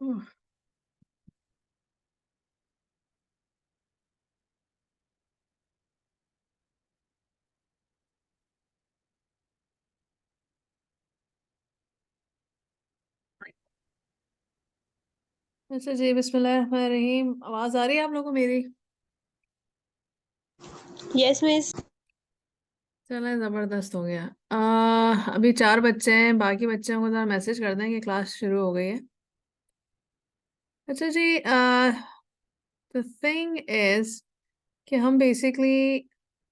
उह, अच्छा जी, बिस्मिल्लाहिर्रहमानिर्रहीम। आवाज़ आ रही है आप लोगों को मेरी? Yes miss. चलें, ज़बरदस्त हो गया। अभी 4 बच्चे हैं, बाकी बच्चों को ज़रा मैसेज कर दें कि क्लास शुरू हो गई है। अच्छा जी, द थिंग इज़ कि हम बेसिकली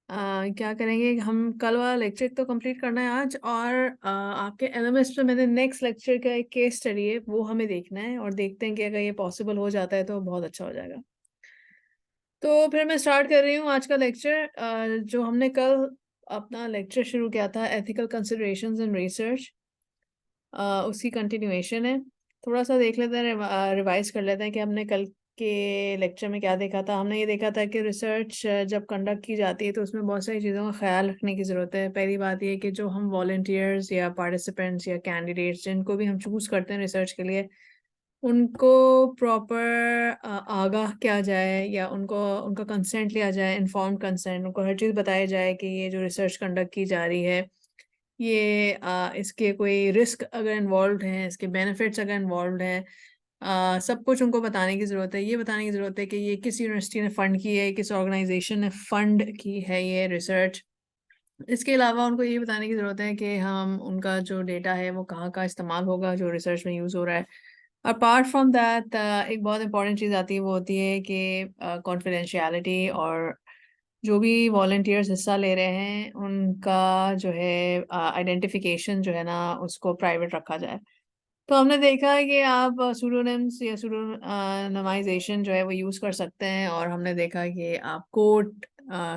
क्या करेंगे, हम कल वाला लेक्चर तो कंप्लीट करना है आज, और आपके एलएमएस पे मैंने नेक्स्ट लेक्चर का एक केस स्टडी है, वो हमें देखना है, और देखते हैं कि अगर ये पॉसिबल हो जाता है तो बहुत अच्छा हो जाएगा। तो फिर मैं स्टार्ट कर रही हूँ आज का लेक्चर। जो हमने कल अपना लेक्चर शुरू किया था, एथिकल कंसिडरेशंस इन रिसर्च, उसकी कंटिन्यूएशन है। थोड़ा-सा देख लेते हैं, रिवाइज़ कर लेते हैं कि हमने कल के लेक्चर में क्या देखा था। हमने ये देखा था कि रिसर्च जब कंडक्ट की जाती है तो उसमें बहुत सारी चीज़ों का ख़्याल रखने की ज़रूरत है। पहली बात ये है कि जो हम वॉलंटियर्स या पार्टिसिपेंट्स या कैंडिडेट्स जिनको भी हम चूज़ करते हैं रिसर्च के लिए, उनको प्रॉपर आगाह किया जाए, या उनको उनका कंसेंट लिया जाए, इन्फॉर्म्ड कंसेंट। उनको हर चीज़ बताया जाए कि ये जो रिसर्च कंडक्ट की जा रही है, ये इसके कोई रिस्क अगर इन्वॉल्व्ड हैं, इसके बेनिफिट्स अगर इन्वॉल्व्ड हैं, सब कुछ उनको बताने की ज़रूरत है। ये बताने की ज़रूरत है कि ये किस यूनिवर्सिटी ने फ़ंड की है, किस ऑर्गनाइज़ेशन ने फ़ंड की है ये रिसर्च। इसके अलावा उनको ये बताने की ज़रूरत है कि हम उनका जो डेटा है वो कहाँ-कहाँ इस्तेमाल होगा, जो रिसर्च में यूज़ हो रहा है। अपार्ट फ्रॉम दैट, एक बहुत इम्पोर्टेंट चीज़ आती है, वो होती है कि कॉन्फिडेंशियलिटी, और जो भी वॉलंटियर्स हिस्सा ले रहे हैं उनका जो है आइडेंटिफिकेशन जो है ना, उसको प्राइवेट रखा जाए। तो हमने देखा है कि आप सूडोनिम्स या सूडोनामाइजेशन जो है वो यूज़ कर सकते हैं, और हमने देखा है कि आप कोड,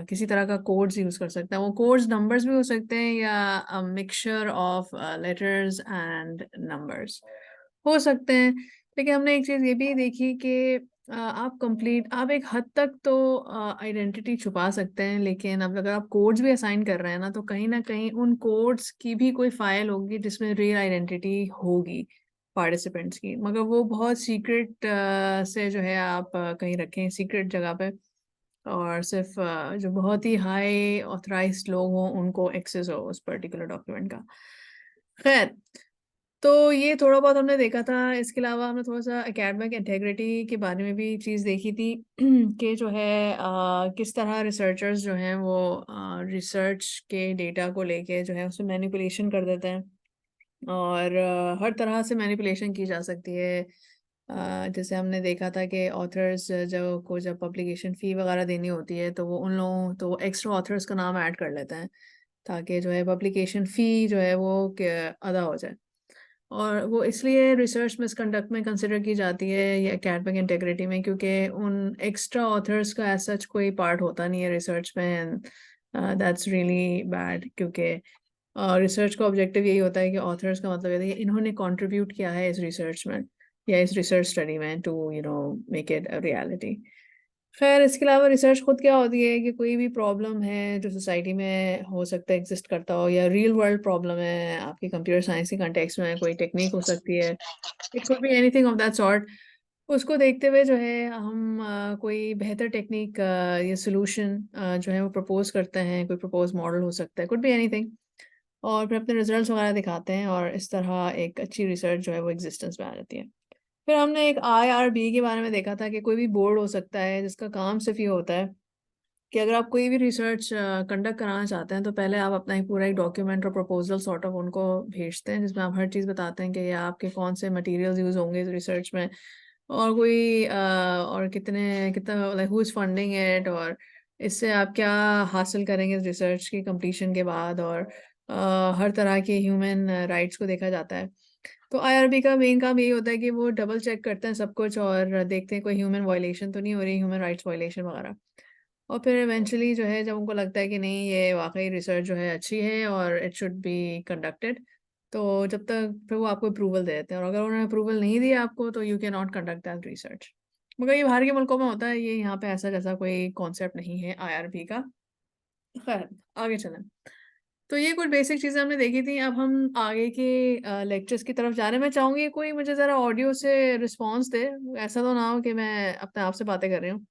किसी तरह का कोड्स यूज़ कर सकते हैं। वो कोड्स नंबर्स भी हो सकते हैं, या mixture of letters and numbers हो सकते हैं। लेकिन हमने एक चीज़ ये भी देखी कि आप एक हद तक तो आइडेंटिटी छुपा सकते हैं, लेकिन अब अगर आप कोड्स भी असाइन कर रहे हैं ना, तो कहीं न कहीं उन कोड्स की भी कोई फ़ाइल होगी जिसमें रियल आइडेंटिटी होगी पार्टिसिपेंट्स की, मगर वो बहुत सीक्रेट से जो है आप कहीं रखें सीक्रेट जगह पे, और सिर्फ़ जो बहुत ही हाई ऑथराइज़्ड लोग हों उनको एक्सेस हो उस पर्टिकुलर डॉक्यूमेंट का। ख़ैर, तो ये थोड़ा बहुत हमने देखा था। इसके अलावा हमने थोड़ा-सा एकेडमिक इंटेग्रिटी के बारे में भी चीज़ देखी थी कि जो है किस तरह रिसर्चर्स जो हैं वो रिसर्च के डेटा को लेके जो है उसमें मैनिपुलेशन कर देते हैं, और हर तरह से मैनिपुलेशन की जा सकती है। जैसे हमने देखा था कि ऑथर्स जब पब्लिकेशन फ़ी वगैरह देनी होती है, तो वो उन लोगों तो एक्स्ट्रा ऑथर्स का नाम ऐड कर लेते हैं, ताकि जो है पब्लिकेशन फ़ी जो है वो अदा हो जाए। और वो इसलिए रिसर्च मिसकंडक्ट में कंसिडर की जाती है, ये एकेडमिक इंटेग्रिटी में, क्योंकि उन एक्स्ट्रा ऑथर्स का एज़ सच कोई पार्ट होता नहीं है रिसर्च में, एंड दैट्स रियली बैड, क्योंकि रिसर्च का ऑब्जेक्टिव यही होता है कि ऑथर्स का मतलब ये है कि इन्होंने कंट्रीब्यूट किया है इस रिसर्च में या इस रिसर्च स्टडी में, to make it a reality. खैर, इसके अलावा रिसर्च खुद क्या होती है कि कोई भी प्रॉब्लम है जो सोसाइटी में हो सकता है एग्जिस्ट करता हो, या रियल वर्ल्ड प्रॉब्लम है आपकी कंप्यूटर साइंस के कंटेक्स्ट में, कोई टेक्निक हो सकती है, it could be anything of that sort. उसको देखते हुए जो है हम कोई बेहतर टेक्निक या सॉल्यूशन जो है वो प्रपोज करते हैं, कोई प्रपोज मॉडल हो सकता है, कुड बी एनीथिंग, और फिर अपने रिजल्ट्स वगैरह दिखाते हैं, और इस तरह एक अच्छी रिसर्च जो है वो एग्जिस्टेंस में आ जाती है। फिर हमने एक आईआरबी के बारे में देखा था कि कोई भी बोर्ड हो सकता है जिसका काम सिर्फ ये होता है कि अगर आप कोई भी रिसर्च कंडक्ट कराना चाहते हैं, तो पहले आप अपना एक पूरा एक डॉक्यूमेंट और प्रपोजल सॉर्ट ऑफ उनको भेजते हैं, जिसमें आप हर चीज़ बताते हैं कि ये आपके कौन से मटेरियल्स यूज़ होंगे इस रिसर्च में, और और कितना like who is funding it, और इससे आप क्या हासिल करेंगे इस रिसर्च की कंप्लीशन के बाद, और हर तरह के ह्यूमन राइट्स को देखा जाता है। तो आईआरबी का मेन काम यही होता है कि वो डबल चेक करते हैं सब कुछ, और देखते हैं कोई ह्यूमन वायलेशन तो नहीं हो रही, ह्यूमन राइट्स वायलेशन वगैरह। और फिर इवेंचुअली जो है जब उनको लगता है कि नहीं, ये वाक़ई रिसर्च जो है अच्छी है और इट शुड बी कंडक्टेड, तो जब तक फिर वो आपको अप्रूवल दे देते हैं, और अगर उन्होंने अप्रूवल नहीं दिया आपको, तो you can not conduct that research. मगर ये बाहर के मुल्कों में होता है, ये यहाँ पे ऐसा जैसा कोई कॉन्सेप्ट नहीं है आईआरबी का। खैर, आगे चलें। तो ये कुछ बेसिक चीज़ें हमने देखी थी। अब हम आगे के लेक्चर्स की तरफ जा रहे हैं। मैं चाहूँगी कोई मुझे ज़रा ऑडियो से रिस्पॉन्स दे, ऐसा तो ना हो कि मैं अपने आप से बातें कर रही हूँ।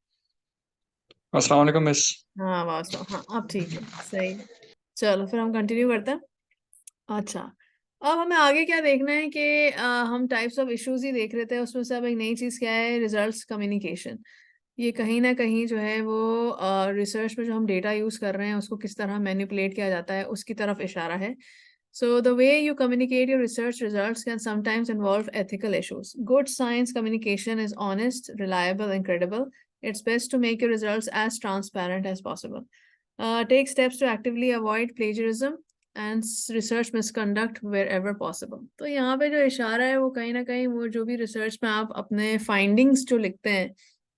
अस्सलाम वालेकुम मिस। हाँ वास्तव, हाँ अब ठीक है, सही है। चलो फिर हम कंटिन्यू करते हैं। अच्छा, अब हमें आगे क्या देखना है कि हम टाइप्स ऑफ इश्यूज ही देख रहे थे, उसमें से अब एक नई चीज़ क्या है, रिजल्ट्स कम्युनिकेशन। ये कहीं ना कहीं जो है वो रिसर्च में जो हम डेटा यूज़ कर रहे हैं उसको किस तरह मैनिपुलेट किया जाता है उसकी तरफ इशारा है। So the way you communicate your research results can sometimes involve ethical issues. Good science communication is honest, reliable, and credible. It's best to make your results as transparent as possible. Take steps to actively avoid plagiarism and research misconduct wherever possible. तो यहाँ पे जो इशारा है वो कहीं ना कहीं वो जो भी रिसर्च में आप अपने फाइंडिंग्स जो लिखते हैं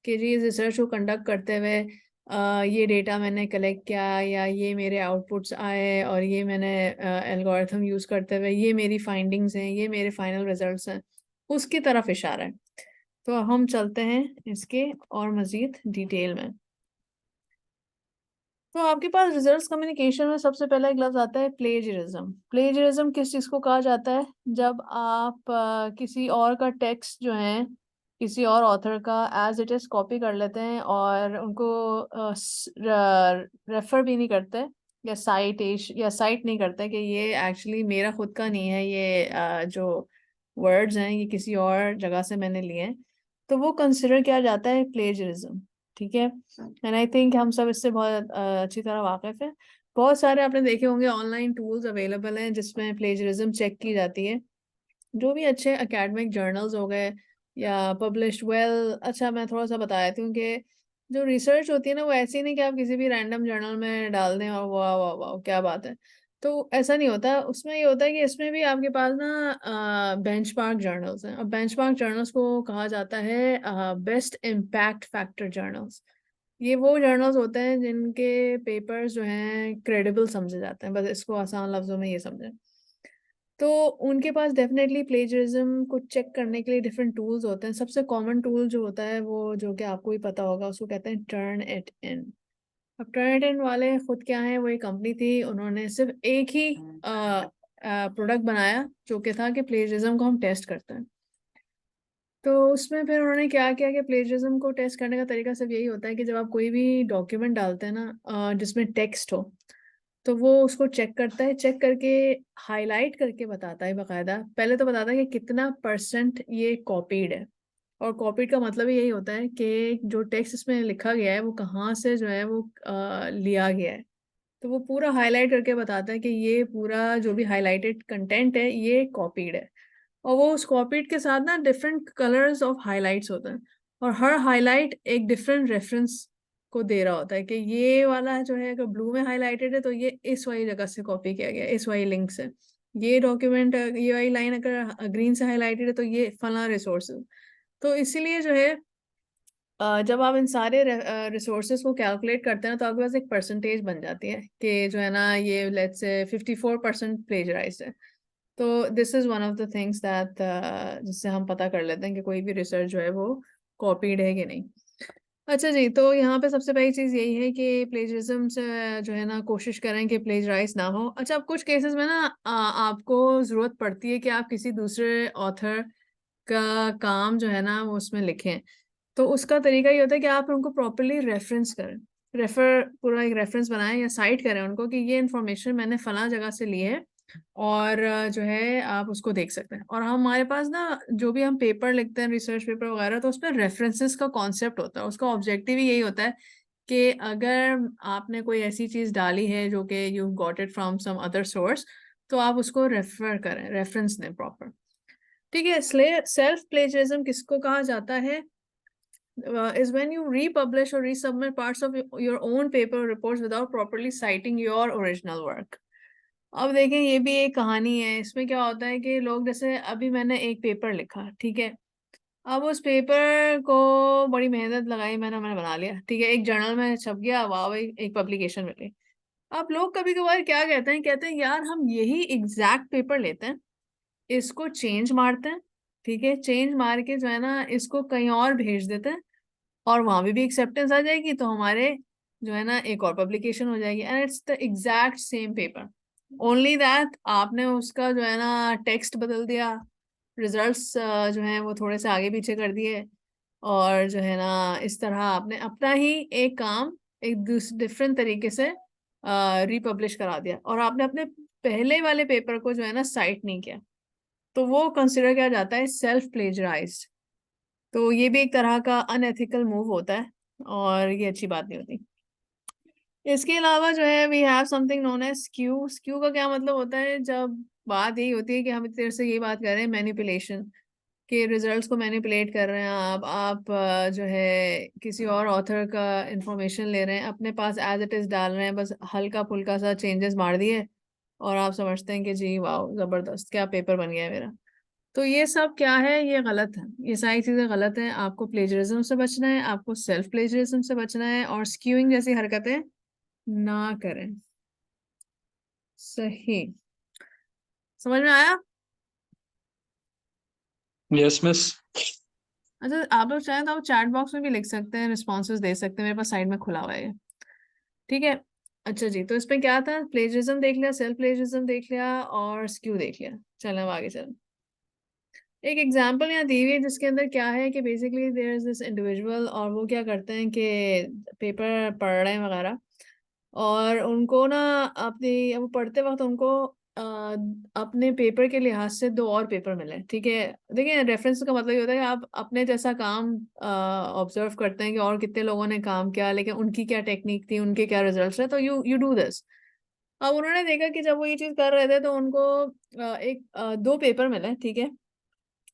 कि जी इस रिसर्च को कंडक्ट करते हुए ये डेटा मैंने कलेक्ट किया या ये मेरे आउटपुट्स आए और ये मैंने एल्गोरिथम यूज़ करते हुए ये मेरी फाइंडिंग्स हैं, ये मेरे फाइनल रिजल्ट्स हैं, उसकी तरफ इशारा है। तो हम चलते हैं इसके और मज़ीद डिटेल में। तो आपके पास रिजल्ट्स कम्युनिकेशन में सबसे पहला एक लफ्ज़ आता है प्लेजरिज्म। प्लेजरिज्म किस चीज़ को कहा जाता है? जब आप किसी और का टेक्स्ट जो है किसी और ऑथर का एज इट इज़ कॉपी कर लेते हैं और उनको रेफर भी नहीं करते या साइट नहीं करते कि ये एक्चुअली मेरा खुद का नहीं है, ये जो वर्ड्स हैं ये किसी और जगह से मैंने लिए हैं, तो वो कंसिडर किया जाता है प्लेजरिज्म। ठीक है, एंड आई थिंक हम सब इससे बहुत अच्छी तरह वाकिफ है। बहुत सारे आपने देखे होंगे ऑनलाइन टूल्स अवेलेबल हैं जिसमें प्लेजरिज्म चेक की जाती है। जो भी अच्छे एकेडमिक जर्नल्स हो गए या पब्लिश्ड वेल, अच्छा मैं थोड़ा सा बता देती हूँ कि जो रिसर्च होती है ना वो ऐसी नहीं कि आप किसी भी रैंडम जर्नल में डाल दें और वाह वाह वाह क्या बात है। तो ऐसा नहीं होता, उसमें ये होता है कि इसमें भी आपके पास ना बेंचमार्क जर्नल्स हैं और बेंचमार्क जर्नल्स को कहा जाता है बेस्ट इम्पैक्ट फैक्टर जर्नल्स। ये वो जर्नल्स होते हैं जिनके पेपर्स जो हैं क्रेडिबल समझे जाते हैं, बस इसको आसान लफ्जों में ये समझें। तो उनके पास डेफिनेटली प्लेजरिज्म को चेक करने के लिए डिफरेंट टूल्स होते हैं। सबसे कॉमन टूल जो होता है वो जो कि आपको ही पता होगा उसको कहते हैं टर्न इट इन। अब टर्न इट इन वाले खुद क्या है, वो एक कंपनी थी, उन्होंने सिर्फ एक ही प्रोडक्ट बनाया जो कि था कि प्लेजरिज्म को हम टेस्ट करते हैं। तो उसमें फिर उन्होंने क्या किया कि प्लेजरिज्म को टेस्ट करने का तरीका सिर्फ यही होता है कि जब आप कोई भी डॉक्यूमेंट डालते हैं ना जिसमें टेक्स्ट हो, तो वो उसको चेक करता है, चेक करके हाईलाइट करके बताता है बाकायदा। पहले तो बताता है कि कितना परसेंट ये कॉपीड है, और कॉपीड का मतलब ही यही होता है कि जो टेक्स्ट इसमें लिखा गया है वो कहाँ से जो है वो लिया गया है। तो वो पूरा हाईलाइट करके बताता है कि ये पूरा जो भी हाईलाइटेड कंटेंट है ये कॉपीड है। और वो उस कॉपीड के साथ ना डिफरेंट कलर्स ऑफ हाइलाइट्स होते हैं, और हर हाइलाइट एक डिफरेंट रेफरेंस को दे रहा होता है कि ये वाला जो है अगर ब्लू में हाईलाइटेड है तो ये इस वाली जगह से कॉपी किया गया है, इस वाली लिंक से। ये डॉक्यूमेंट ये वाली लाइन अगर ग्रीन से हाईलाइटेड है तो ये फला रिसोर्स। तो इसीलिए जो है जब आप इन सारे रिसोर्सेज को कैलकुलेट करते हैं ना तो आपके पास एक परसेंटेज बन जाती है कि जो है ना ये लेट्स से 54% प्लेजराइज्ड है। तो this is one of the things that जिससे हम पता कर लेते हैं कि कोई भी रिसर्च जो है वो कॉपीड है कि नहीं। अच्छा जी, तो यहाँ पे सबसे पहली चीज़ यही है कि प्लेजरिज्म से जो है ना कोशिश करें कि प्लेजराइज ना हो। अच्छा, अब कुछ केसेस में ना आपको ज़रूरत पड़ती है कि आप किसी दूसरे ऑथर का काम जो है ना वो उसमें लिखें। तो उसका तरीका ये होता है कि आप उनको प्रॉपरली रेफरेंस करें, रेफर पूरा एक रेफरेंस बनाएं या साइट करें उनको कि ये इन्फॉर्मेशन मैंने फला जगह से ली है, और जो है आप उसको देख सकते हैं। और हमारे पास ना जो भी हम पेपर लिखते हैं रिसर्च पेपर वगैरह तो उसमें रेफरेंसेस का कॉन्सेप्ट होता है, उसका ऑब्जेक्टिव ही यही होता है कि अगर आपने कोई ऐसी चीज़ डाली है जो कि you got it from some other source, तो आप उसको रेफर करें, रेफरेंस दें प्रॉपर। ठीक है, सेल्फ प्लेजरिज्म किसको कहा जाता है? Is when you republish or resubmit parts of your own paper reports without properly citing your original work. अब देखें ये भी एक कहानी है। इसमें क्या होता है कि लोग, जैसे अभी मैंने एक पेपर लिखा, ठीक है, अब उस पेपर को बड़ी मेहनत लगाई, मैंने बना लिया, ठीक है, एक जर्नल में छप गया, वाह भाई एक पब्लिकेशन मिली। अब लोग कभी कभार क्या कहते हैं यार हम यही एग्जैक्ट पेपर लेते हैं, इसको चेंज मारते हैं, ठीक है, चेंज मार के जो है ना इसको कहीं और भेज देते हैं, और वहां भी एक्सेप्टेंस आ जाएगी तो हमारे जो है ना एक और पब्लिकेशन हो जाएगी, and it's the exact same paper. Only that आपने उसका जो है ना टेक्स्ट बदल दिया, रिजल्ट्स जो है वो थोड़े से आगे पीछे कर दिए, और जो है ना इस तरह आपने अपना ही एक काम एक डिफरेंट तरीके से रिपब्लिश करा दिया, और आपने अपने पहले वाले पेपर को जो है ना साइट नहीं किया, तो वो कंसिडर किया जाता है सेल्फ प्लेजराइज्ड। तो ये भी एक तरह का अनएथिकल मूव होता है, और ये अच्छी बात नहीं होती। इसके अलावा जो है we have something known as skew. Skew का क्या मतलब होता है, जब बात यही होती है कि हम इतनी देर से ये बात कर रहे हैं मैनिपुलेशन के, रिजल्ट्स को मैनिपुलेट कर रहे हैं आप जो है किसी और ऑथर का इंफॉर्मेशन ले रहे हैं, अपने पास एज इट इज डाल रहे हैं, बस हल्का फुल्का सा चेंजेस मार दिए, और आप समझते हैं कि जी वाह जबरदस्त क्या पेपर बन गया है मेरा। तो ये सब क्या है, ये गलत है, ये सारी चीजें गलत हैं। आपको प्लेजरिज्म से बचना है, आपको सेल्फ प्लेजरिज्म से बचना है, और स्क्यूइंग जैसी हरकतें ना करें। सही, समझ में आया? Yes miss. अच्छा, आप लोग चाहें तो आप चैट बॉक्स में भी लिख सकते हैं, रिस्पॉन्सेज दे सकते हैं, मेरे पास साइड में खुला हुआ है ये। ठीक है। अच्छा जी, तो इसमें क्या था, प्लेजरिज्म देख लिया, सेल्फ प्लेजरिज्म देख लिया, और स्क्यू देख लिया। चलो अब आगे चलें। एक एग्जाम्पल यहाँ दी हुई है जिसके अंदर क्या है कि basically there is this individual, और वो क्या करते हैं कि पेपर पढ़ रहे हैं वगैरह, और उनको ना अपनी वो पढ़ते वक्त उनको अ, अपने पेपर के लिहाज से दो और पेपर मिले। ठीक है, देखिए रेफरेंस का मतलब ये होता है कि आप अपने जैसा काम ऑब्जर्व करते हैं कि और कितने लोगों ने काम किया, लेकिन उनकी क्या टेक्निक थी, उनके क्या रिजल्ट्स रहे, तो यू डू दिस। अब उन्होंने देखा कि जब वो ये चीज कर रहे थे तो उनको दो पेपर मिले। ठीक है,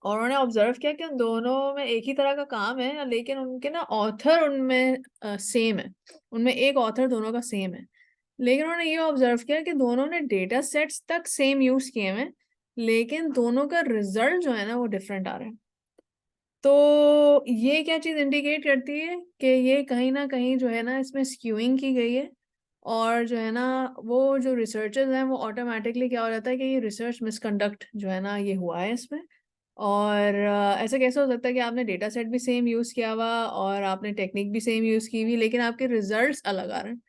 और उन्होंने ऑब्जर्व किया कि उन दोनों में एक ही तरह का काम है, लेकिन उनके ना ऑथर उनमें सेम है, उनमें एक ऑथर दोनों का सेम है। लेकिन उन्होंने ये ऑब्जर्व किया कि दोनों ने डेटा सेट्स तक सेम यूज किए हैं, लेकिन दोनों का रिजल्ट जो है ना वो डिफरेंट आ रहा है। तो ये क्या चीज इंडिकेट करती है कि ये कहीं ना कहीं जो है ना इसमें स्क्यूइंग की गई है, और जो है ना वो जो रिसर्चर्स हैं वो ऑटोमेटिकली क्या हो जाता है कि ये रिसर्च मिसकंडक्ट जो है ना ये हुआ है इसमें। और ऐसा कैसे हो सकता है कि आपने डेटा सेट भी सेम यूज किया हुआ और आपने टेक्निक भी सेम यूज की हुई, लेकिन आपके रिजल्ट्स अलग आ रहे हैं।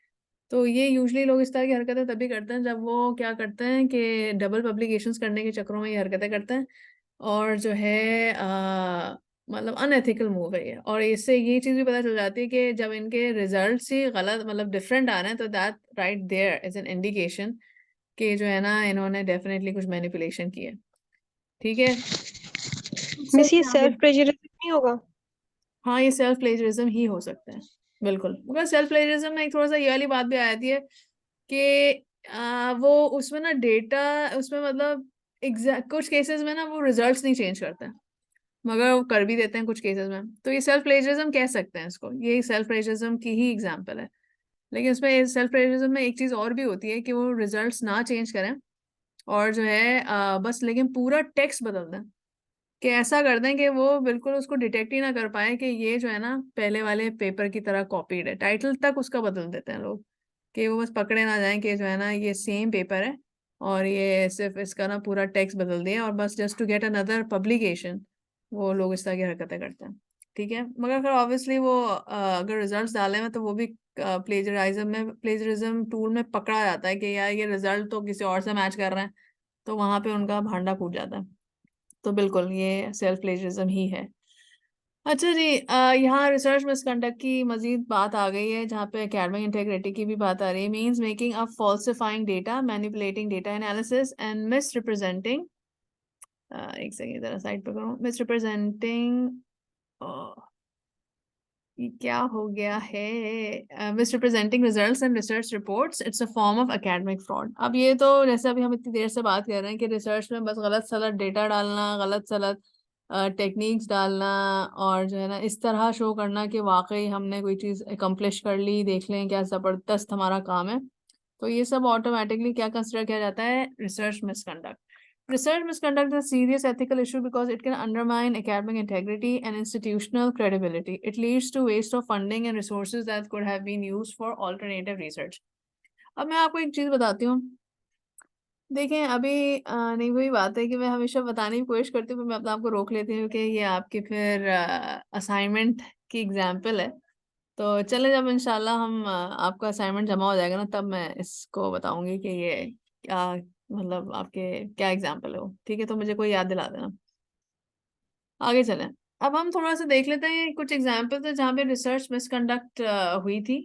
तो ये यूजली लोग इस तरह की हरकतें तभी करते हैं जब वो क्या करते हैं कि डबल पब्लिकेशंस करने के चक्करों में ये हरकतें करते हैं, और जो है मतलब अनएथिकल मूव है ये। और इससे ये चीज़ भी पता चल जाती है कि जब इनके रिजल्ट्स ही गलत मतलब डिफरेंट आ रहे हैं, तो that right there is an indication कि जो है ना इन्होंने डेफिनेटली कुछ मैनिपुलेशन की है। ठीक है। मिस ये सर आगे। सेल्फ प्लेजरिज्म नहीं होगा? हाँ, ये सेल्फ प्लेजरिज्म ही हो सकता है, बिल्कुल। मगर सेल्फ प्लेजरिज्म में एक थोड़ा सा ये वाली बात भी आ जाती है कि वो उसमें ना डेटा उसमें मतलब एग्जैक्ट कुछ केसेस में ना वो रिजल्ट्स नहीं चेंज करते, मगर वो कर भी देते हैं कुछ केसेस में, तो ये सेल्फ प्लेजरिज्म कह सकते हैं इसको, ये सेल्फ प्लेजरिज्म की ही एग्जांपल है। लेकिन उसमें सेल्फ प्लेजरिज्म में एक चीज और भी होती है कि वो रिजल्ट्स ना चेंज करें, और जो है बस लेकिन पूरा टेक्स्ट बदल दें, कि ऐसा कर दें कि वो बिल्कुल उसको डिटेक्ट ही ना कर पाए कि ये जो है ना पहले वाले पेपर की तरह कॉपीड है, टाइटल तक उसका बदल देते हैं लोग, कि वो बस पकड़े ना जाएं कि जो है ना ये सेम पेपर है, और ये सिर्फ इसका ना पूरा टेक्स्ट बदल दिया, और बस just to get another publication वो लोग इस तरह की हरकतें करते हैं। ठीक है, मगर फिर ऑब्वियसली वो अगर रिजल्ट्स डाले हैं तो वो भी प्लेजरिज्म टूल में पकड़ा जाता है कि यार ये रिजल्ट तो किसी और से मैच कर रहे हैं, तो वहां पे उनका भांडा फूट जाता है। तो बिल्कुल ये सेल्फ प्लेजरिज्म ही है। अच्छा जी, यहाँ रिसर्च मिसकंडक्ट की मजीद बात आ गई है, जहाँ पे एकेडमिक इंटेग्रिटी की भी बात आ रही है। Means making a फॉल्सिफाइंग data, manipulating data analysis and miss representing, एक सेकंड जरा साइड पे करूँ, मिस रिप्रेजेंटिंग, ये क्या हो गया है, miss representing results and research reports, it's a form of academic fraud. अब ये तो जैसे अभी हम इतनी देर से बात कर रहे हैं कि रिसर्च में बस गलत सलत डेटा डालना, गलत सलत टेक्निक्स डालना, और जो है ना इस तरह शो करना कि वाकई हमने कोई चीज़ अकम्प्लिश कर ली, देख लें क्या ज़बरदस्त हमारा काम है, तो ये सब ऑटोमेटिकली क्या कंसिडर किया जाता है, research misconduct. Research misconduct is a serious ethical issue because it can undermine academic integrity and institutional credibility. It leads to waste of funding and resources that could have been used for alternative research. अब मैं आपको एक चीज बताती हूँ। देखें अभी नहीं, वही बात है कि मैं हमेशा बताने की कोशिश करती हूँ, पर मैं अपने आप को रोक लेती हूँ कि ये आपकी फिर असाइनमेंट की एग्जाम्पल है। तो चले, जब इंशाल्लाह हम आपका असाइनमेंट जमा हो जाएगा ना, तब मैं इसको बताऊंगी कि ये क्या मतलब आपके क्या एग्जाम्पल है वो, ठीक है, तो मुझे कोई याद दिला देना। आगे चलें। अब हम थोड़ा सा देख लेते हैं कुछ एग्जाम्पल थे जहाँ पे रिसर्च मिसकंडक्ट हुई थी।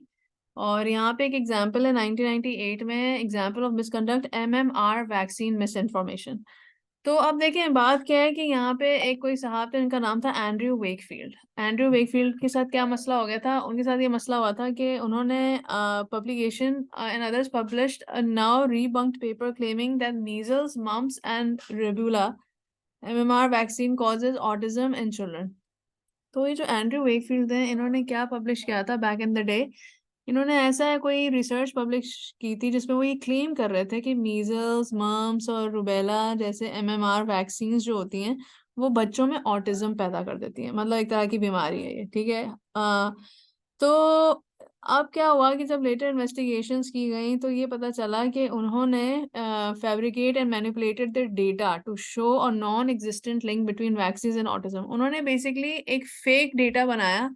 और यहाँ पे एक एग्जाम्पल है 1998 में, example of misconduct MMR vaccine miss information. तो अब देखें बात क्या है कि यहाँ पे एक कोई साहब थे, इनका नाम था एंड्रयू वेकफील्ड। एंड्रयू वेकफील्ड के साथ क्या मसला हो गया था, उनके साथ ये मसला हुआ था कि उन्होंने publication and others published a now debunked paper claiming that measles mumps and rubella MMR vaccine causes autism in children. तो ये जो एंड्रयू वेकफील्ड हैं, इन्होंने क्या पब्लिश किया था बैक इन द डे, इन्होंने ऐसा है कोई रिसर्च पब्लिश की थी जिसमें वो ये क्लेम कर रहे थे कि मीजल्स मम्प्स और रुबेला जैसे MMR वैक्सीन जो होती हैं वो बच्चों में ऑटिज्म पैदा कर देती हैं, मतलब एक तरह की बीमारी है ये, ठीक है। तो अब क्या हुआ कि जब लेटर इन्वेस्टिगेशंस की गई तो ये पता चला कि उन्होंने fabricate and manipulated the data to show a non existent link between vaccine and autism. उन्होंने बेसिकली एक फेक डेटा बनाया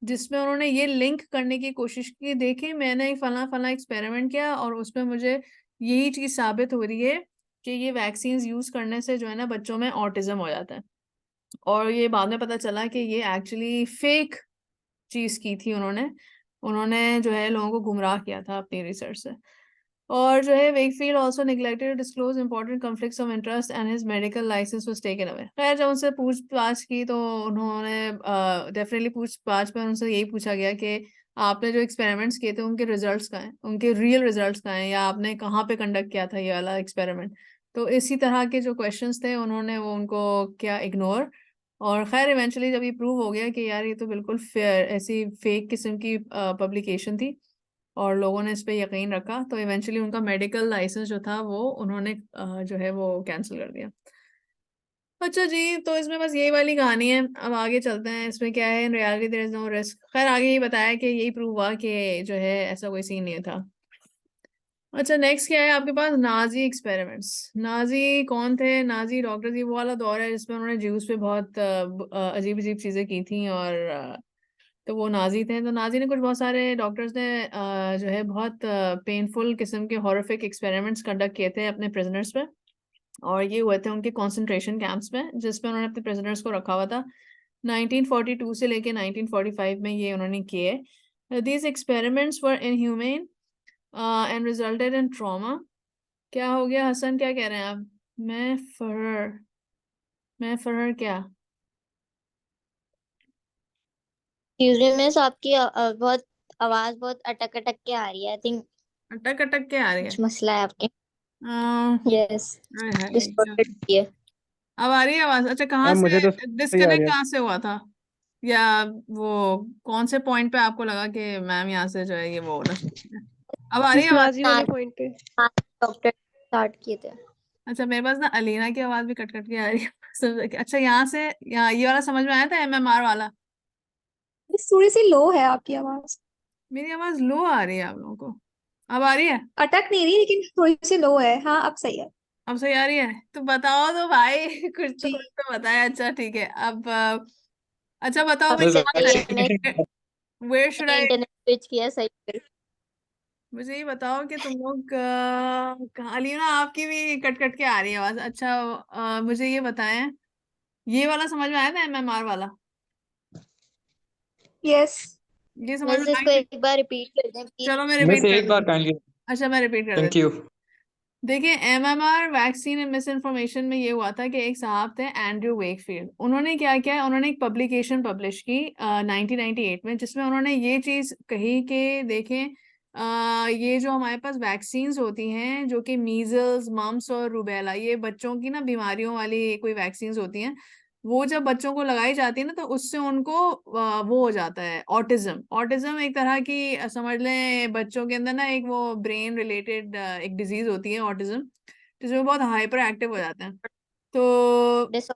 जिसमें उन्होंने ये लिंक करने की कोशिश की, देखिए मैंने एक फला फला एक्सपेरिमेंट किया और उसमें मुझे यही चीज साबित हो रही है कि ये वैक्सीन यूज करने से जो है ना बच्चों में ऑटिज्म हो जाता है। और ये बाद में पता चला कि ये एक्चुअली फेक चीज की थी उन्होंने। उन्होंने जो है लोगों को गुमराह किया था अपनी रिसर्च से। और जो है Wakefield also neglected disclose important conflicts of interest and his medical license was taken away. खैर जब उनसे पूछताछ की तो उन्होंने डेफिनेटली पूछताछ में उनसे यही पूछा गया कि आपने जो एक्सपेरिमेंट्स किए थे उनके रिजल्ट्स कहाँ हैं, उनके रियल रिजल्ट्स कहाँ हैं, या आपने कहाँ पे कंडक्ट किया था ये वाला एक्सपेरिमेंट। तो इसी तरह के जो क्वेश्चंस थे उन्होंने वो उनको क्या इग्नोर। और खैर इवेंचुअली जब ये प्रूव हो गया कि यार ये तो बिल्कुल फेयर ऐसी फेक किस्म की पब्लिकेशन थी और लोगों ने इस पे यकीन रखा, तो इवेंचुअली उनका मेडिकल लाइसेंस जो था वो उन्होंने जो है वो कैंसिल कर दिया। अच्छा जी, तो इसमें बस यही वाली कहानी है। अब आगे चलते हैं, इसमें क्या है, in reality there is no risk. खैर आगे ये बताया कि यही प्रूव हुआ कि जो है ऐसा कोई सीन नहीं था। अच्छा नेक्स्ट क्या है आपके पास, नाजी एक्सपेरिमेंट्स। नाजी कौन थे, नाजी डॉक्टर जी, वो वाला दौर है जिसमें उन्होंने ज्यूस पे बहुत अजीब अजीब चीजें की थी। और तो वो नाजी थे। तो नाजी ने कुछ बहुत सारे डॉक्टर्स ने जो है बहुत पेनफुल किस्म के हॉरिफिक एक्सपेरिमेंट्स कंडक्ट किए थे अपने प्रिजनर्स पे। और ये हुए थे उनके कंसंट्रेशन कैंप्स में जिसमें उन्होंने अपने प्रिजनर्स को रखा हुआ था। 1942 से लेके 1945 में ये उन्होंने किए। These experiments were inhumane and resulted in trauma. क्या हो गया हसन, क्या कह रहे हैं आप? मैं फरर, मैं फरर क्या? ट्यूजडे मिस आपकी बहुत आवाज बहुत अटक अटक के आ रही है। आई थिंक अटक अटक के आ रही है। कुछ मसला है आपके। आ, यस, हाय हाय, डिस्टॉर्टेड है। अब आ रही है आवाज? अच्छा कहाँ मैम मुझे तो से सही आ रही डिस्कनेक्ट, है। कहाँ से हुआ था? या वो कौन से पॉइंट पे आपको लगा कि मैम यहाँ से जो है ये वो होना शुरू है? अब आ रही है मिस आवाज? नाजी वाले पॉइंट पे। डॉक्टर स्टार्ट किए थे। अच्छा मेरे पास ना अलीना की आवाज भी कट कट के आ रही है। अच्छा यहाँ से, यहाँ ये वाला समझ में आया था MMR वाला? मिस थोड़ी सी लो है आपकी आवाज। मेरी आवाज लो आ रही है आप लोगों को? अब आ रही है? अटक नहीं रही लेकिन थोड़ी सी लो है। हाँ अब सही है। अब सही आ रही है? तो बताओ तो भाई। जी। कुछ तो बताया। अच्छा ठीक है अब अच्छा बताओ अब मैं मिस क्या सही है, मैंने vaccination where should I, internet switch किया सही है। मुझे ये बताओ कि तुम लोग कहाँ ली ना, आपकी भी कट कट के आ रही है आवाज। अच्छा मुझे ये बताएं, ये वाला समझ में आया था MMR वाला? यस। ये समझ में मिस आई इसको थी? एक बार रिपीट कर दें प्लीज। चलो मैं मिस रिपीट कर एक बार देती हूँ। काइंडली। अच्छा मैं रिपीट कर थैंक देती यू। हूँ। देखिए MMR vaccine and miss information में ये हुआ था कि एक साहब थे एंड्रयू वेकफील्ड। उन्होंने क्या किया, उन्होंने एक पब्लिकेशन पब्लिश की 1998 में जिसमें उन्होंने ये चीज कही कि देखें ये जो हमारे पास वैक्सीन्स होती हैं जो कि मीजल्स मम्प्स और रूबेला, ये बच्चों की ना बीमारियों वाली कोई वैक्सीन्स होती हैं, वो जब बच्चों को लगाई जाती है ना तो उससे उनको वो हो जाता है ऑटिज्म। ऑटिज्म एक तरह की समझ लें बच्चों के अंदर ना एक वो ब्रेन रिलेटेड एक डिजीज होती है ऑटिज्म, जिसमें बहुत हाइपर एक्टिव हो जाते हैं। तो डिस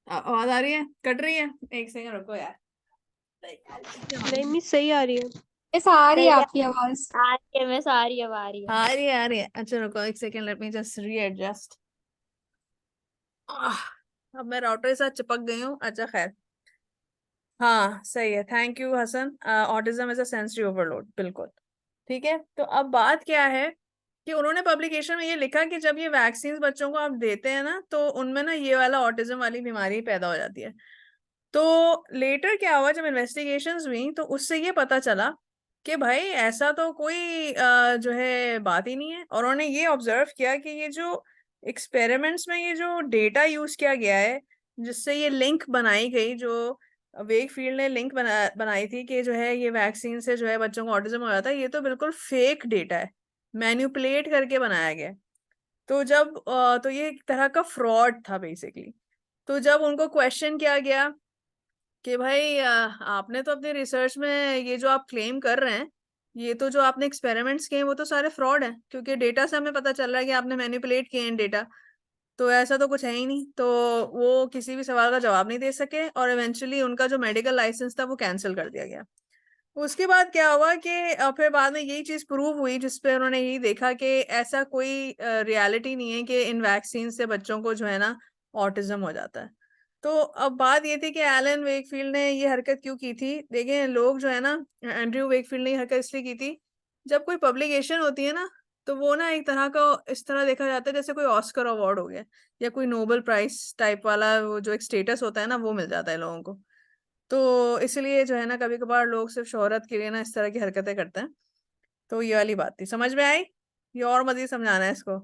आवाज आ रही है, कट रही है? एक सेकंड रुको यार। नहीं मिस सही आ रही है। मिस आ रही है सही है, आपकी आवाज। आ रही है मिस, आ रही है, अब आ रही है। आ रही है, आ रही है। अच्छा रुको एक second, let me just readjust. अब मैं राउटर के साथ चिपक गई हूँ। अच्छा खैर, हाँ सही है, thank you Hasan. Autism is a sensory overload, बिल्कुल ठीक है। तो अब बात क्या है कि उन्होंने पब्लिकेशन में ये लिखा कि जब ये वैक्सीन बच्चों को आप देते हैं ना, तो उनमें ना ये वाला ऑटिज्म वाली बीमारी पैदा हो जाती है। तो लेटर क्या हुआ, जब इन्वेस्टिगेशंस हुई तो उससे ये पता चला कि भाई ऐसा तो कोई जो है बात ही नहीं है। और उन्होंने ये ऑब्जर्व किया कि ये जो एक्सपेरिमेंट्स में ये जो डेटा यूज किया गया है, जिससे ये लिंक बनाई गई, जो वेकफील्ड ने लिंक बनाई थी कि जो है ये वैक्सीन से जो है बच्चों को ऑटिज्म हो जाता है, ये तो बिल्कुल फेक डेटा है, मैन्युपुलेट करके बनाया गया है। तो जब तो ये एक तरह का फ्रॉड था बेसिकली। तो जब उनको क्वेश्चन किया गया कि भाई आपने तो अपनी रिसर्च में ये जो आप क्लेम कर रहे हैं, ये तो जो आपने एक्सपेरिमेंट्स किए हैं वो तो सारे फ्रॉड हैं, क्योंकि डेटा से हमें पता चल रहा है कि आपने मैनिपुलेट किए हैं डेटा, तो ऐसा तो कुछ है ही नहीं। तो वो किसी भी सवाल का जवाब नहीं दे सके और इवेंचुअली उनका जो मेडिकल लाइसेंस था वो कैंसिल कर दिया गया। उसके बाद क्या हुआ कि फिर बाद में यही चीज प्रूव हुई, जिसपे उन्होंने यही देखा कि ऐसा कोई रियलिटी नहीं है कि इन वैक्सीन से बच्चों को जो है ना ऑटिज्म हो जाता है। तो अब बात ये थी कि एलन वेकफील्ड ने ये हरकत क्यों की थी। देखिए लोग जो है ना, एंड्रयू वेकफील्ड ने ये हरकत इसलिए की थी, जब कोई पब्लिकेशन होती है ना, तो वो ना एक तरह का इस तरह देखा जाता है जैसे कोई ऑस्कर अवार्ड हो गया या कोई नोबेल प्राइज टाइप वाला, वो जो एक स्टेटस होता है ना, वो मिल जाता है लोगों को। तो इसलिए जो है ना कभी कभार लोग सिर्फ शोहरत के लिए ना इस तरह की हरकतें करते हैं। तो ये वाली बात थी, समझ में आई? ये और मजीद समझाना है इसको?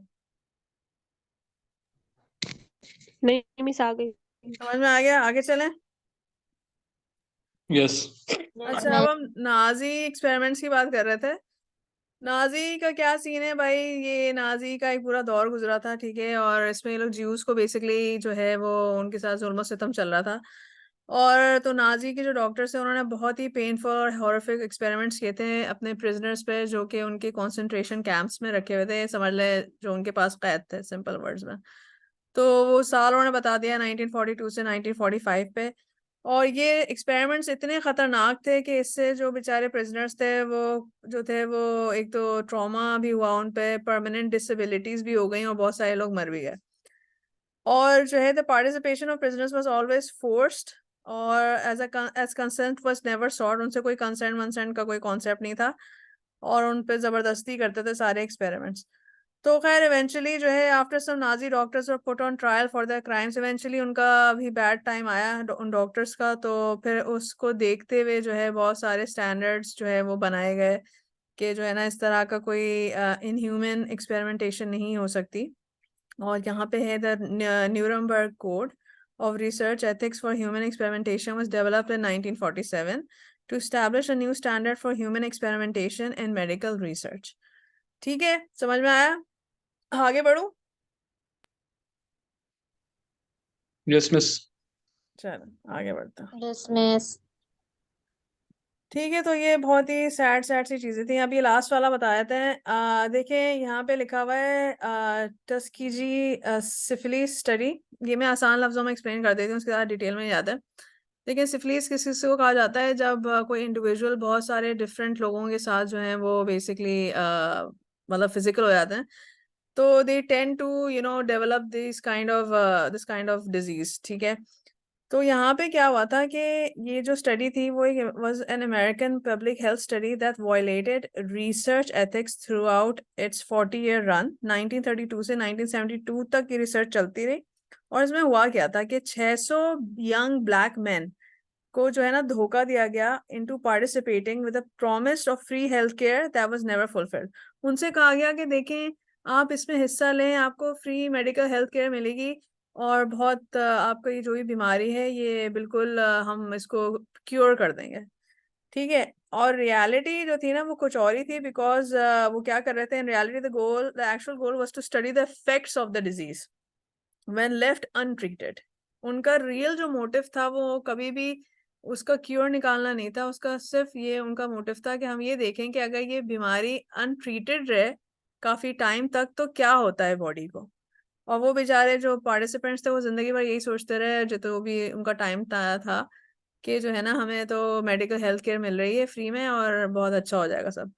नहीं मिस आ गई। समझ में आ गया? आगे चलें। यस। अच्छा, अब हम नाजी एक्सपेरिमेंट्स की बात कर रहे थे। नाजी का क्या सीन है भाई, ये नाजी का एक पूरा दौर गुजरा था, ठीक है, और इसमें ये लोग ज्यूस को बेसिकली जो है वो उनके साथ जुल्म सितम चल रहा था। और तो नाजी के जो डॉक्टर्स थे उन्होंने बहुत ही पेनफुल और हॉरिफिक एक्सपेरिमेंट्स किए थे अपने प्रिजनर्स पे, जो कि उनके कंसंट्रेशन कैंप्स में रखे हुए थे, समझ ले जो उनके पास कैद थे, सिंपल वर्ड्स में। तो वो साल उन्होंने बता दिया 1942 से 1945 पे। और ये एक्सपेरिमेंट्स इतने खतरनाक थे कि इससे जो बेचारे प्रिजनर्स थे वो जो थे वो एक तो ट्रॉमा भी हुआ उन पे, परमानेंट डिसेबिलिटीज भी हो गई और बहुत सारे लोग मर भी गए। और जो है the participation of prisoners was always forced, और as consent was never sought, उनसे कोई कंसेंट वंसेंट का कोई कॉन्सेप्ट नहीं था, और उन पे जबरदस्ती करते थे सारे एक्सपेरिमेंट्स। तो खैर इवेंचुअली जो है after some Nazi doctors were put on trial for their crimes, eventually उनका भी बैड टाइम आया उन डॉक्टर्स का। तो फिर उसको देखते हुए जो है बहुत सारे स्टैंडर्ड्स जो है वो बनाए गए कि जो है ना इस तरह का कोई इनह्यूमन एक्सपेरिमेंटेशन नहीं हो सकती। और यहाँ पे है the Nuremberg code of research ethics for human experimentation was developed in 1947 to establish a new standard for human experimentation in medical research। ठीक है, समझ में आया? आगे बढ़ू? Yes miss. चलो आगे बढ़ते हैं। डिसमिस। ठीक है, तो ये बहुत ही सैड सैड सी चीजें थी। अब ये लास्ट वाला बता देते हैं। देखिए यहाँ पे लिखा हुआ है टस्कीजी सिफिलिस स्टडी। ये मैं आसान लफ्जों में एक्सप्लेन कर देती हूँ, उसके बाद डिटेल में याद है। लेकिन सिफिलिस किसी को कहा जाता है जब कोई इंडिविजुअल बहुत सारे डिफरेंट लोगों के साथ जो है वो बेसिकली मतलब फिजिकल हो जाते हैं, तो they tend to develop this kind of disease, ठीक है। तो यहाँ पे क्या हुआ था कि ये जो स्टडी थी वो एक was an American public health study that violated research ethics through out it's 40-year run. 1932 से 1972 तक की रिसर्च चलती रही। और इसमें हुआ क्या था कि 600 यंग ब्लैक मैन को जो है ना धोखा दिया गया into participating with a promise of free health care that was never fulfilled. उनसे कहा गया कि देखें आप इसमें हिस्सा लें, आपको फ्री मेडिकल हेल्थ केयर मिलेगी, और बहुत आपको ये जो भी बीमारी है ये बिल्कुल हम इसको क्योर कर देंगे, ठीक है। और रियलिटी जो थी ना वो कुछ और ही थी, बिकॉज वो क्या कर रहे थे in reality, the actual goal was to study the effects of the disease when left untreated. उनका रियल जो मोटिव था वो कभी भी उसका क्योर निकालना नहीं था, उसका सिर्फ ये उनका मोटिव था कि हम ये देखें कि अगर ये बीमारी अनट्रीटेड रहे काफी टाइम तक तो क्या होता है बॉडी को। और वो बेचारे जो पार्टिसिपेंट्स थे वो जिंदगी भर यही सोचते रहे, जो भी उनका टाइम था कि जो है ना हमें तो मेडिकल हेल्थ केयर मिल रही है फ्री में और बहुत अच्छा हो जाएगा सब।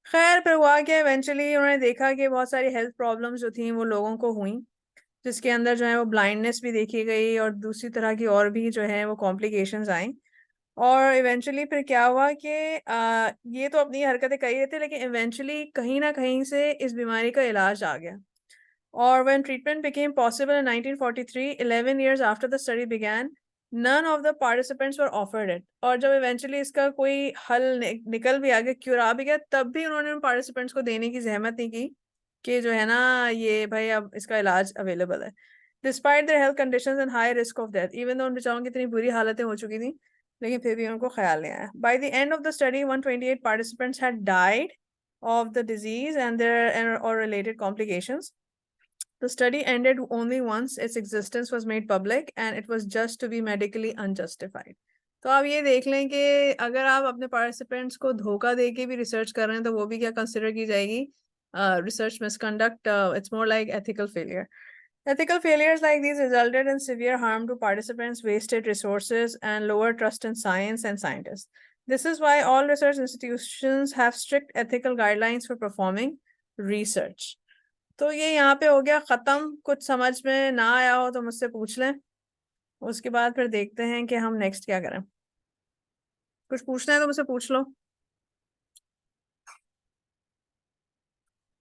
खैर फिर हुआ क्या, इवेंचुअली उन्होंने देखा कि बहुत सारी हेल्थ प्रॉब्लम्स जो थी वो लोगों को हुई, जिसके अंदर जो है वो ब्लाइंडनेस भी देखी गई और दूसरी तरह की और भी जो है वो कॉम्प्लिकेशंस आई। और इवेंचुअली फिर क्या हुआ कि ये तो अपनी हरकतें कर ही रहे थे, लेकिन इवेंचुअली कहीं ना कहीं से इस बीमारी का इलाज आ गया। और when treatment became possible in 1943, 11 years after the study began, none of the participants were offered it. और जब इवेंचुअली इसका कोई हल निकल भी आ गया, क्यूर आ भी गया, तब भी उन्होंने उन पार्टिसिपेंट्स को देने की जहमत नहीं की कि जो है ना ये भाई अब इसका इलाज अवेलेबल है। Despite their health conditions and high risk of death, even though उन बेचारों की इतनी बुरी हालतें हो चुकी थी, लेकिन फिर भी उनको ख्याल नहीं आया। By the end of the study, 128 participants had died of the disease and their or related complications. The study ended only once its existence was made public, and it was just to be medically unjustified. तो आप ये देख लें कि अगर आप अपने participants को धोखा दे के भी रिसर्च कर रहे हैं तो वो भी क्या कंसिडर की जाएगी? Research misconduct. It's more like ethical failure. Ethical failures like these resulted in severe harm to participants, wasted resources, and lower trust in science and scientists. This is why all research institutions have strict ethical guidelines for performing research. तो ये यहाँ पे हो गया खत्म। कुछ समझ में ना आया हो तो मुझसे पूछ लें, उसके बाद फिर देखते हैं कि हम नेक्स्ट क्या करें। कुछ पूछना है तो मुझसे पूछ लो।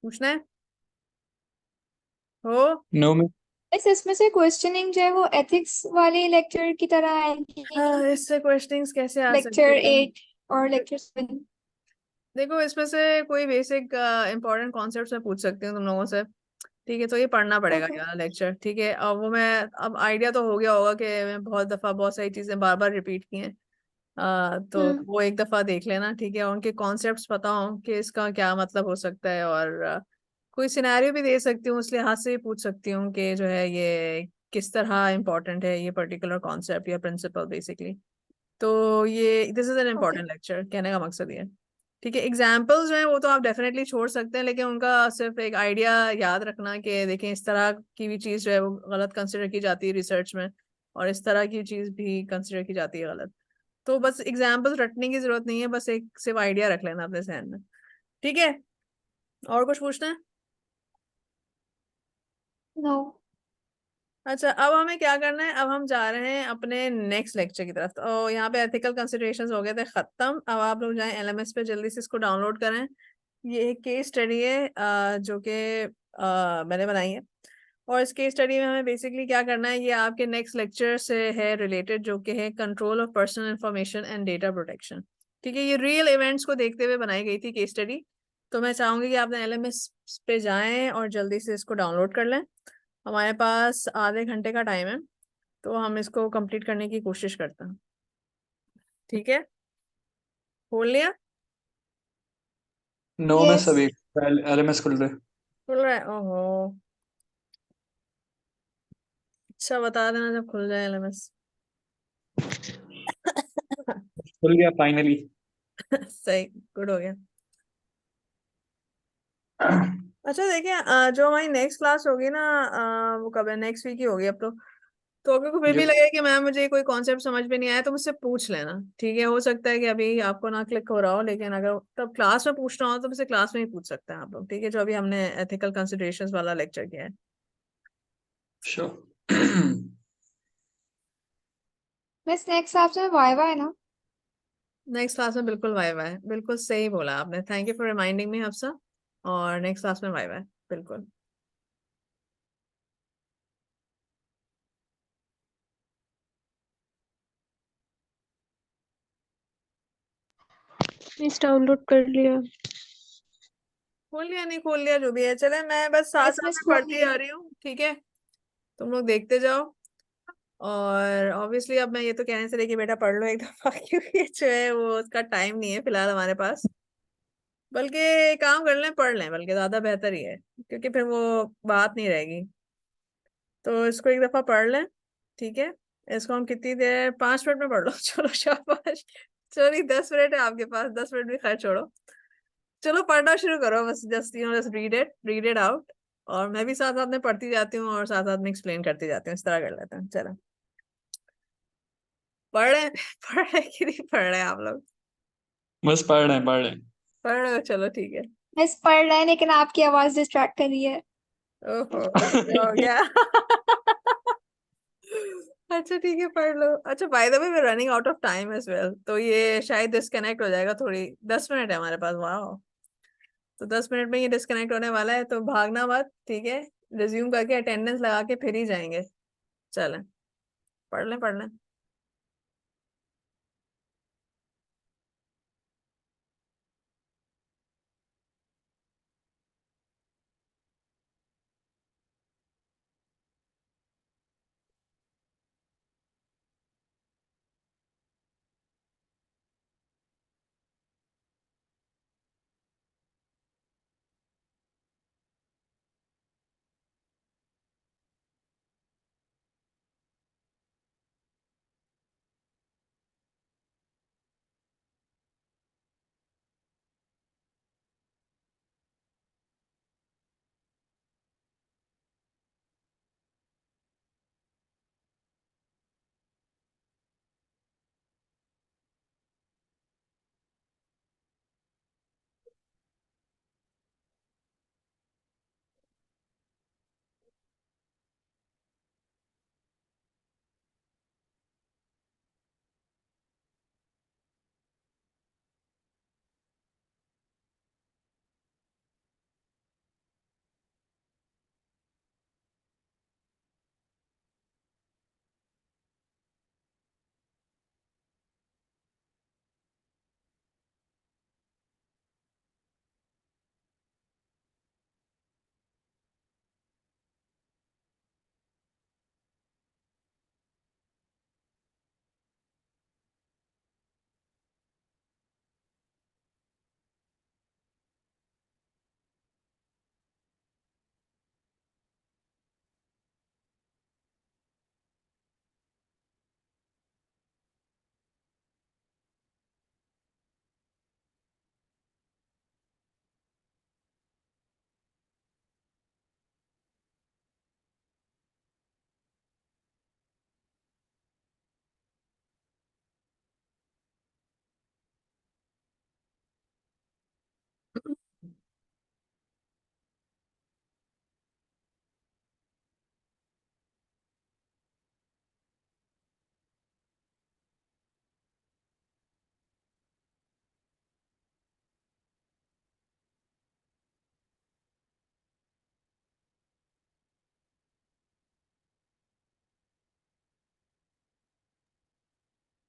पूछना है हो? No, miss. बस इसमें से क्वेश्चनिंग जो है वो एथिक्स वाले लेक्चर की तरह आएगी, इससे क्वेश्चंस कैसे आ सकते लेक्चर हैं? 8 और लेक्चर 7। देखो इसमें से कोई बेसिक इंपॉर्टेंट कॉन्सेप्ट्स मैं पूछ सकती हूँ तुम लोगों से, ठीक है? तो ये पढ़ना पड़ेगा Okay. यार लेक्चर, ठीक है? अब वो मैं अब आइडिया तो हो गया होगा कि मैं बहुत दफा बहुत सारी चीजें बार बार रिपीट की हैं, तो वो एक दफा देख लेना, ठीक है? और उनके कॉन्सेप्ट्स पता हो कि इसका क्या मतलब हो सकता है, और कोई सिनेरियो भी दे सकती हूँ, उस लिहाज से भी पूछ सकती हूँ कि जो है ये किस तरह इम्पोर्टेंट है ये पर्टिकुलर कॉन्सेप्ट या प्रिंसिपल बेसिकली। तो ये this is an important lecture, कहने का मकसद ये है, ठीक है? एग्जाम्पल्स जो है वो तो आप डेफिनेटली छोड़ सकते हैं, लेकिन उनका सिर्फ एक आइडिया याद रखना कि देखें इस तरह की भी चीज़ जो है वो गलत कंसिडर की जाती है रिसर्च में, और इस तरह की चीज़ भी कंसिडर की जाती है गलत। तो बस एग्जाम्पल्स रटने की जरूरत नहीं है, बस एक सिर्फ आइडिया रख लेना अपने जहन में, ठीक है? और कुछ पूछना है? नो। अच्छा, अब हमें क्या करना है? अब हम जा रहे हैं अपने नेक्स्ट लेक्चर की तरफ। तो यहाँ पे एथिकल कंसिडरेशंस हो गए थे खत्म। अब आप लोग जाएं एलएमएस पे, जल्दी से इसको डाउनलोड करें। ये एक केस स्टडी है जो कि मैंने बनाई है, और इस केस स्टडी में हमें बेसिकली क्या करना है, ये आपके नेक्स्ट लेक्चर से है रिलेटेड, जो कि है control of personal information and data protection, ठीक है? ये रियल इवेंट्स को देखते हुए बनाई गई थी केस स्टडी। तो मैं चाहूंगी कि आपने एलएमएस पे जाएं और जल्दी से इसको डाउनलोड कर लें। हमारे पास आधे घंटे का टाइम है, तो हम इसको कंप्लीट करने की कोशिश करते हैं, ठीक है? खोल लिया? No, miss. Yes. अभी LMS खुल रहे. खुल रहा है? ओहो, अच्छा बता देना जब खुल जाए एलएमएस। खुल गया फाइनली. सही, गुड हो गया। अच्छा देखिए, जो हमारी नेक्स्ट क्लास होगी ना, वो कब है? नेक्स्ट वीक ही होगी अब तो अगर कोई फिर भी Yes. लगे कि मैम मुझे कोई कॉन्सेप्ट समझ में नहीं आया तो मुझसे पूछ लेना, ठीक है? हो सकता है कि अभी आपको ना क्लिक हो रहा हो, लेकिन अगर तब क्लास में पूछना हो तो मुझसे क्लास में ही पूछ सकते हैं आप लोग, ठीक है? जो अभी हमने एथिकल कंसिडरेशंस वाला लेक्चर किया है। Sure. बस नेक्स्ट आपसे वाइवा है ना? नेक्स्ट क्लास में बिल्कुल वाइवा है, बिल्कुल सही बोला आपने, thank you for reminding me Hafsa. और नेक्स्ट क्लास में वाइवा है, बिल्कुल। मिस डाउनलोड कर लिया। खोल लिया नहीं खोल लिया जो भी है, चले मैं बस साथ Yes, साथ miss, में खोल पढ़ती लिया। आ रही हूँ, ठीक है? तुम लोग देखते जाओ। और ऑब्वियसली अब मैं ये तो कहने से लेके बेटा पढ़ लो एक दफा क्योंकि जो है वो उसका टाइम नहीं है फिलहाल हमारे पास, बल्कि एक काम कर लें, पढ़ लें, बल्कि ज्यादा बेहतर ही है, क्योंकि फिर वो बात नहीं रहेगी। तो इसको एक दफा पढ़ लें, ठीक है? इसको हम कितनी देर, 5 मिनट में पढ़ लो चलो शाबाश। चलो नहीं, 10 मिनट है आपके पास, 10 मिनट भी खैर छोड़ो। चलो पढ़ना शुरू करो, बस just just read it out, और मैं भी साथ साथ में पढ़ती जाती हूँ और साथ साथ में एक्सप्लेन करती जाती हूँ, इस तरह कर लेते हैं। चलो पढ़ रहे हैं पढ़ रहे हैं कि नहीं पढ़ रहे हैं आप लोग? बस पढ़ रहे हैं पढ़ रहे हैं. पढ़ रहे हो, चलो ठीक है। मिस पढ़ रहे हैं लेकिन आपकी आवाज डिस्ट्रैक्ट कर रही है। ओहो, ये हो गया। अच्छा ठीक है पढ़ लो। अच्छा by the way we running out of time as well, तो ये शायद डिस्कनेक्ट हो जाएगा थोड़ी। 10 मिनट है हमारे पास। वाह, तो 10 मिनट में ये डिस्कनेक्ट होने वाला है, तो भागना मत, ठीक है। रिज्यूम करके अटेंडेंस लगा के फिर ही जाएंगे। चलें, पढ़ लें पढ़ लें।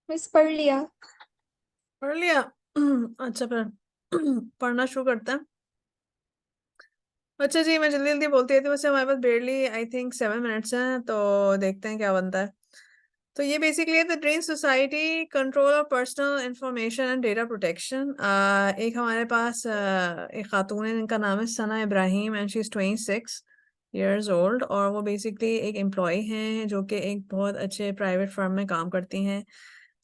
मिस पढ़ लिया। पढ़ लिया। अच्छा फिर पढ़ना शुरू करते हैं। अच्छा जी, मैं जल्दी जल्दी बोलती रहती हूँ, वैसे हमारे पास बेरली आई थिंक 7 मिनट्स हैं, तो देखते हैं क्या बनता है। तो ये बेसिकली है the dream society, control of personal information and data protection. एक हमारे पास एक खातून है जिनका नाम है Sana Ibrahim and she is 26 years old, और वो बेसिकली एक एम्प्लॉय हैं जो कि एक बहुत अच्छे प्राइवेट फर्म में काम करती हैं।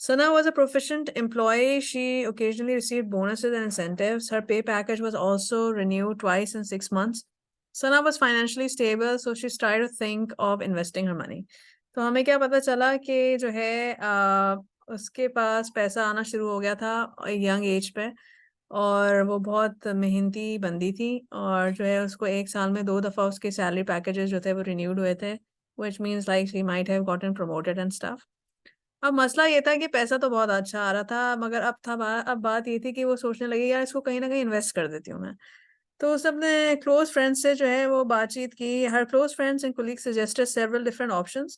Sana was a proficient employee. She occasionally received bonuses and incentives. Her pay package was also renewed twice in 6 months. Sana was financially stable, so she started to think of investing her money. तो हमें क्या पता चला कि जो है उसके पास पैसा आना शुरू हो गया था यंग एज पे, और वो बहुत मेहनती बंदी थी, और जो है उसको एक साल में 2 दफ़ा उसके सैलरी पैकेजेस जो थे वो रिन्यूड हुए थे, which means like she might have gotten promoted and stuff. अब मसला ये था कि पैसा तो बहुत अच्छा आ रहा था, मगर अब बात ये थी कि वो सोचने लगी यार इसको कहीं ना कहीं इन्वेस्ट कर देती हूँ मैं। तो उसने अपने क्लोज फ्रेंड्स से जो है वो बातचीत की। हर close friends and colleagues suggested several different options,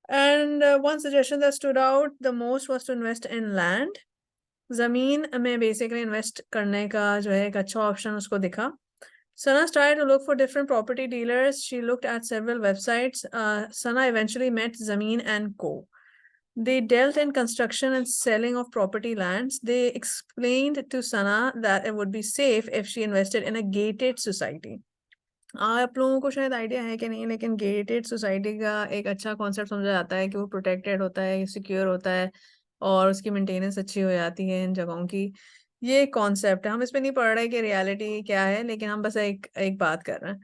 and one suggestion that stood out the most was to invest in land. ज़मीन में बेसिकली इन्वेस्ट करने का जो है एक अच्छा ऑप्शन उसको दिखा। Sana started to look for different property dealers. She looked at several websites. Sana eventually met Zameen and Co. They dealt in construction and selling of property lands. They explained to Sana that it would be safe if she invested in a gated society. आप लोगों को शायद idea है कि नहीं, लेकिन gated society का एक अच्छा कॉन्सेप्ट समझा जाता है कि वो प्रोटेक्टेड होता है, सिक्योर होता है, और उसकी मेंटेनेंस अच्छी हो जाती है इन जगहों की। ये कॉन्सेप्ट है, हम इस पे नहीं पढ़ रहे कि रियलिटी क्या है, लेकिन हम बस एक एक बात कर रहे हैं।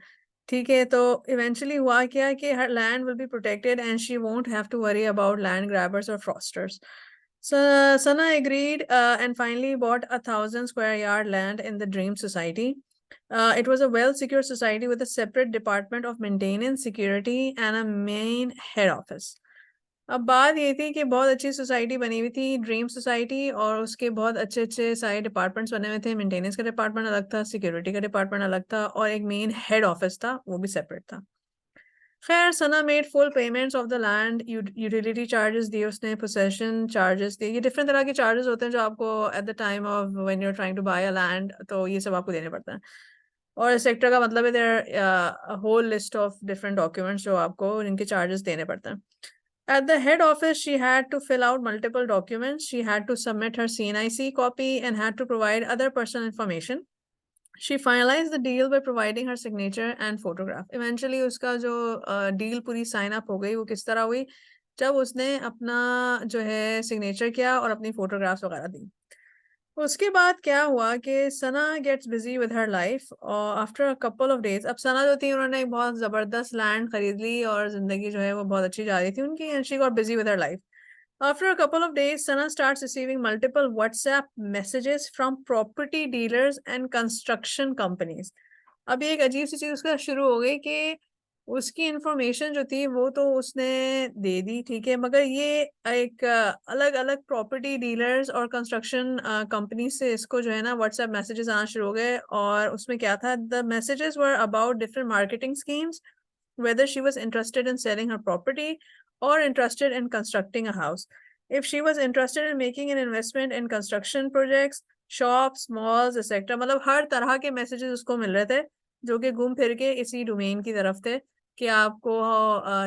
ठीक है, तो इवेंचुअली हुआ क्या कि her land will be protected and she won't have to worry about land grabbers और fraudsters. So Sana agreed and finally bought 1,000 square yard land in the Dream Society. It was a well-secured society with a separate department of maintenance, security, and a main head office. अब बात ये थी कि बहुत अच्छी society बनी हुई थी, ड्रीम सोसाइटी, और उसके बहुत अच्छे अच्छे सारे डिपार्टमेंट्स बने हुए थे। मेंटेनेंस का डिपार्टमेंट अलग था, सिक्योरिटी का डिपार्टमेंट अलग था, और एक मेन हेड ऑफिस था, वो भी सेपरेट था। खैर, Sana made full payments of the land, utility charges दिए उसने, पोसेशन चार्जेस दिए। ये डिफरेंट तरह के चार्जेस होते हैं जो आपको at the time of when you are trying to buy a land, तो ये सब आपको देने पड़ते हैं। और सेक्टर का मतलब है there whole list of different documents जो आपको इनके चार्जेस देने पड़ते हैं। At the head office, she had to fill out multiple documents. She had to submit her CNIC copy and had to provide other personal information. She finalized the deal by providing her signature and photograph. Eventually, उसका जो deal पूरी sign up हो गई, वो किस तरह हुई? जब उसने अपना जो है signature किया और अपनी photographs वगैरह दी। उसके बाद क्या हुआ कि Sana gets busy with her life, और after a couple of days, अब सना जो थी उन्होंने एक बहुत जबरदस्त लैंड खरीद ली और जिंदगी जो है वो बहुत अच्छी जा रही थी उनकी, and she got busy with her life. After a couple of days, Sana starts receiving multiple WhatsApp messages from property dealers and construction companies. अब ये एक अजीब सी चीज उसका शुरू हो गई कि उसकी इंफॉर्मेशन जो थी वो तो उसने दे दी, ठीक है, मगर ये एक अलग अलग प्रॉपर्टी डीलर्स और कंस्ट्रक्शन कंपनी से इसको जो है ना व्हाट्सएप मैसेजेस आना शुरू हो गए। और उसमें क्या था, the messages were about different marketing schemes, whether she was interested in selling her property or interested in constructing a house. If she was interested in making an investment in construction projects, shops, malls, etc. मतलब हर तरह के messages उसको मिल रहे थे जो कि घूम फिर के इसी डोमेन की तरफ थे कि आपको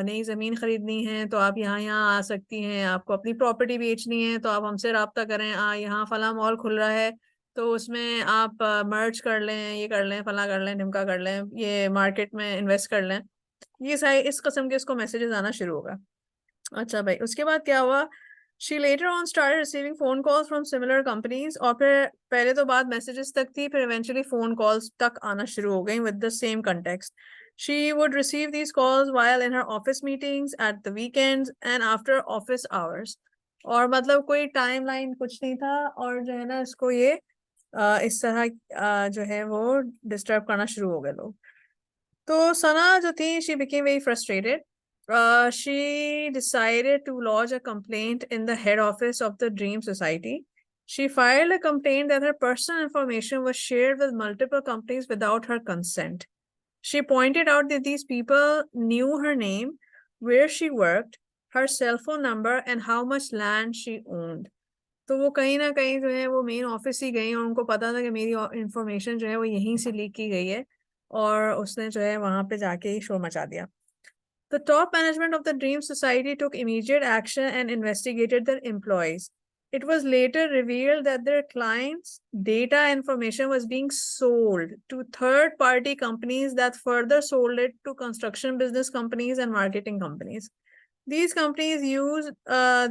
नई ज़मीन खरीदनी है तो आप यहाँ आ सकती हैं, आपको अपनी प्रॉपर्टी बेचनी है तो आप हमसे रब्ता करें, यहाँ फला मॉल खुल रहा है तो उसमें आप मर्ज कर लें, ये कर लें, फला कर लें, ढिमका कर लें, ये मार्केट में इन्वेस्ट कर लें। ये सारे इस किस्म के इसको मैसेजेस आना शुरू होगा। अच्छा भाई, उसके बाद क्या हुआ, she later on started receiving phone calls from similar companies, और फिर पहले तो बात मैसेजेस तक थी, फिर इवेंचुअली फोन कॉल्स तक आना शुरू हो गई with the same context. She would receive these calls while in her office meetings, at the weekends and after office hours. और मतलब कोई टाइमलाइन कुछ नहीं था, और जो है ना इसको ये इस तरह जो है वो डिस्टर्ब करना शुरू हो गए लोग। तो सना जो थी, she became very frustrated. She decided to lodge a complaint in the head office of the Dream Society. She filed a complaint that her personal information was shared with multiple companies without her consent. She pointed out that these people knew her name, where she worked, her cell phone number, and how much land she owned. तो वो कहीं ना कहीं जो है वो main office ही गई और उनको पता था कि मेरी इंफॉर्मेशन जो है वो यहीं से लीक की गई है, और उसने जो है वहां पे जाके ही शोर मचा दिया। The top management of the Dream Society took immediate action and investigated their employees. It was later revealed that their clients' data information was being sold to third-party companies that further sold it to construction business companies and marketing companies. These companies use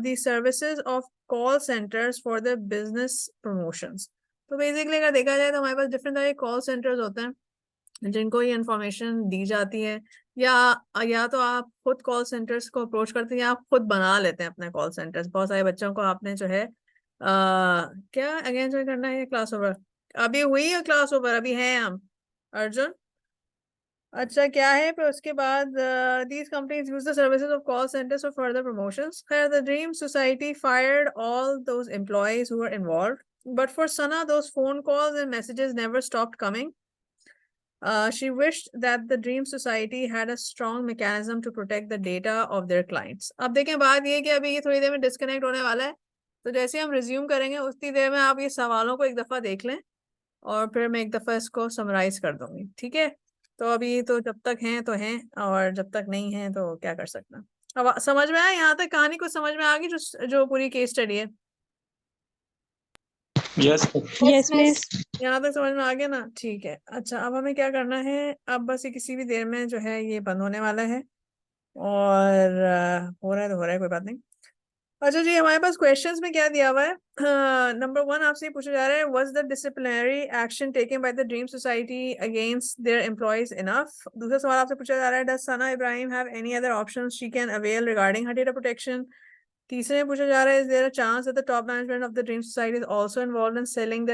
the services of call centers for their business promotions. तो basically अगर देखा जाए तो हमारे पास different तरह के call centres होते हैं जिनको ये इंफॉर्मेशन दी जाती है, या तो आप खुद कॉल सेंटर्स को अप्रोच करते हैं या आप खुद बना लेते हैं अपने कॉल सेंटर्स। बहुत सारे बच्चों को आपने जो है क्या अगेन ज्वाइन करना है क्लास ओवर, अभी हुई है क्लास ओवर, अभी है हम अर्जुन। अच्छा क्या है फिर उसके बाद, these companies use the services of call centers for further promotions. The Dream Society fired all those employees who were involved, but for Sana those phone calls and messages never stopped coming. She wished that the Dream Society had a strong mechanism to protect the data of their clients. अब देखें बात ये कि अभी ये थोड़ी देर में disconnect होने वाला है, तो जैसे हम रिज्यूम करेंगे उतनी देर में आप ये सवालों को एक दफ़ा देख लें और फिर मैं एक दफ़ा इसको समराइज कर दूंगी, ठीक है। तो अभी तो जब तक हैं तो हैं, और जब तक नहीं हैं तो क्या कर सकना। अब समझ में आया यहाँ तक, कहानी को समझ में आ गई जो पूरी केस स्टडी है? Yes Yes, miss. यहाँ तक समझ में आ गया ना, ठीक है। अच्छा अब हमें क्या करना है, अब बस ये किसी भी देर में जो है ये बंद होने वाला है, और हो रहा है तो हो रहा है, कोई बात नहीं। अच्छा जी, हमारे पास क्वेश्चंस में क्या दिया हुआ है। नंबर 1 आपसे पूछा जा रहा है, was the disciplinary action taken by the dream Society against their employees enough. दूसरा सवाल आपसे पूछा जा रहा है, does Sana Ibrahim have any other options she can avail regarding her data protection. तीसरे में पूछा जा रहा है, is there a chance that the top management of the dream Society is also involved in selling